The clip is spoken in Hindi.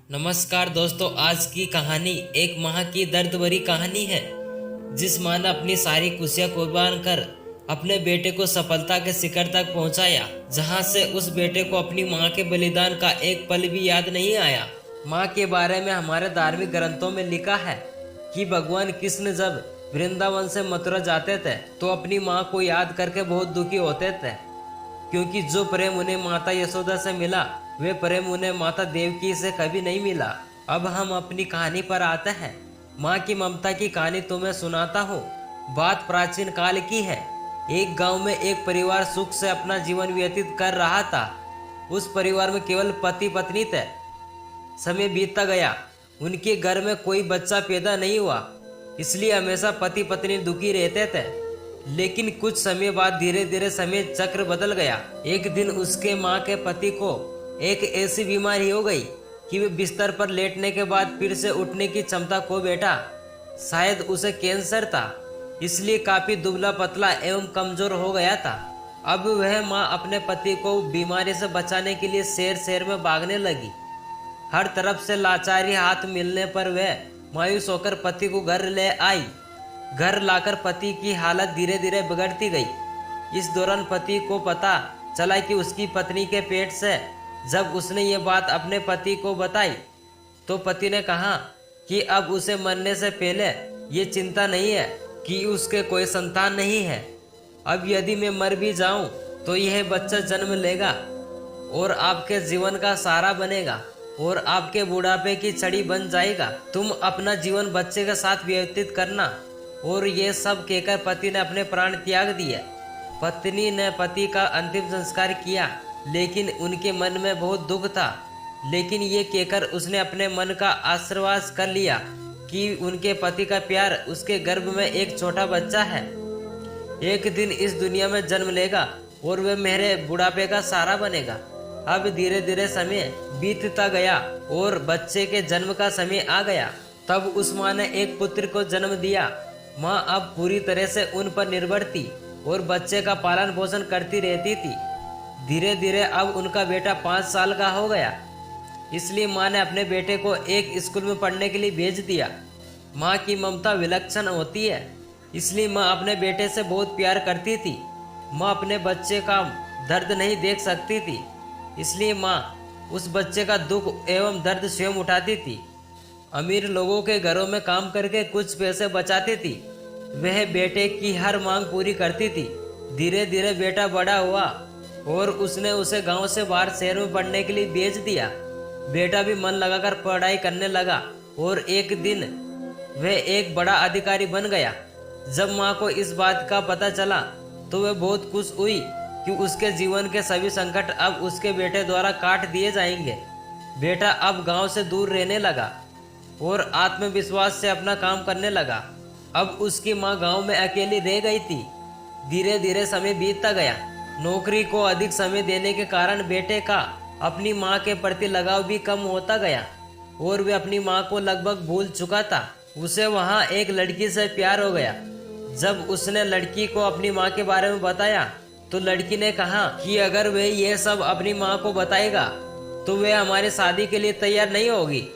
नमस्कार दोस्तों, आज की कहानी एक माँ की दर्द भरी कहानी है। जिस माँ ने अपनी सारी खुशियाँ कुर्बान कर अपने बेटे को सफलता के शिखर तक पहुंचाया, जहां से उस बेटे को अपनी माँ के बलिदान का एक पल भी याद नहीं आया। माँ के बारे में हमारे धार्मिक ग्रंथों में लिखा है कि भगवान कृष्ण जब वृंदावन से मथुरा जाते थे तो अपनी माँ को याद करके बहुत दुखी होते थे, क्योंकि जो प्रेम उन्हें माता यशोदा से मिला वे प्रेम उन्हें माता देवकी से कभी नहीं मिला। अब हम अपनी कहानी पर आते हैं। माँ की ममता की कहानी तुम्हें सुनाता हूँ। बात प्राचीन काल की है। एक गांव में एक परिवार सुख से अपना जीवन व्यतीत कर रहा था। उस परिवार में केवल पति पत्नी थे। समय बीतता गया, उनके घर में कोई बच्चा पैदा नहीं हुआ, इसलिए हमेशा पति पत्नी दुखी रहते थे। लेकिन कुछ समय बाद धीरे धीरे समय चक्र बदल गया। एक दिन उसके माँ के पति को एक ऐसी बीमारी हो गई कि वे बिस्तर पर लेटने के बाद फिर से उठने की क्षमता खो बैठा। शायद उसे कैंसर था, इसलिए काफी दुबला पतला एवं कमजोर हो गया था। अब वह माँ अपने पति को बीमारी से बचाने के लिए शहर शहर में भागने लगी। हर तरफ से लाचारी हाथ मिलने पर वह मायूस होकर पति को घर ले आई। घर लाकर पति की हालत धीरे धीरे बिगड़ती गई। इस दौरान पति को पता चला कि उसकी पत्नी के पेट से। जब उसने ये बात अपने पति को बताई तो पति ने कहा कि अब उसे मरने से पहले ये चिंता नहीं है कि उसके कोई संतान नहीं है। अब यदि मैं मर भी जाऊं तो यह बच्चा जन्म लेगा और आपके जीवन का सहारा बनेगा और आपके बुढ़ापे की छड़ी बन जाएगा। तुम अपना जीवन बच्चे के साथ व्यतीत करना। और ये सब कहकर पति ने अपने प्राण त्याग दिए। पत्नी ने पति का अंतिम संस्कार किया, लेकिन उनके मन में बहुत दुख था। लेकिन ये कहकर उसने अपने मन का आश्वास कर लिया कि उनके पति का प्यार उसके गर्भ में एक छोटा बच्चा है, एक दिन इस दुनिया में जन्म लेगा और वह मेरे बुढ़ापे का सहारा बनेगा। अब धीरे धीरे समय बीतता गया और बच्चे के जन्म का समय आ गया। तब उस माँ ने एक पुत्र को जन्म दिया। माँ अब पूरी तरह से उन पर निर्भर थी और बच्चे का पालन पोषण करती रहती थी। धीरे धीरे अब उनका बेटा 5 साल का हो गया, इसलिए माँ ने अपने बेटे को एक स्कूल में पढ़ने के लिए भेज दिया। माँ की ममता विलक्षण होती है, इसलिए माँ अपने बेटे से बहुत प्यार करती थी। माँ अपने बच्चे का दर्द नहीं देख सकती थी, इसलिए माँ उस बच्चे का दुख एवं दर्द स्वयं उठाती थी। अमीर लोगों के घरों में काम करके कुछ पैसे बचाती थी। वह बेटे की हर मांग पूरी करती थी। धीरे धीरे बेटा बड़ा हुआ और उसने उसे गांव से बाहर शहर में पढ़ने के लिए भेज दिया। बेटा भी मन लगाकर पढ़ाई करने लगा और एक दिन वह एक बड़ा अधिकारी बन गया। जब माँ को इस बात का पता चला तो वह बहुत खुश हुई कि उसके जीवन के सभी संकट अब उसके बेटे द्वारा काट दिए जाएंगे। बेटा अब गांव से दूर रहने लगा और आत्मविश्वास से अपना काम करने लगा। अब उसकी माँ गांव में अकेली रह गई थी। धीरे धीरे समय बीतता गया। नौकरी को अधिक समय देने के कारण बेटे का अपनी माँ के प्रति लगाव भी कम होता गया और वह अपनी माँ को लगभग भूल चुका था। उसे वहाँ एक लड़की से प्यार हो गया। जब उसने लड़की को अपनी माँ के बारे में बताया तो लड़की ने कहा कि अगर वह यह सब अपनी माँ को बताएगा तो वह हमारी शादी के लिए तैयार नहीं होगी।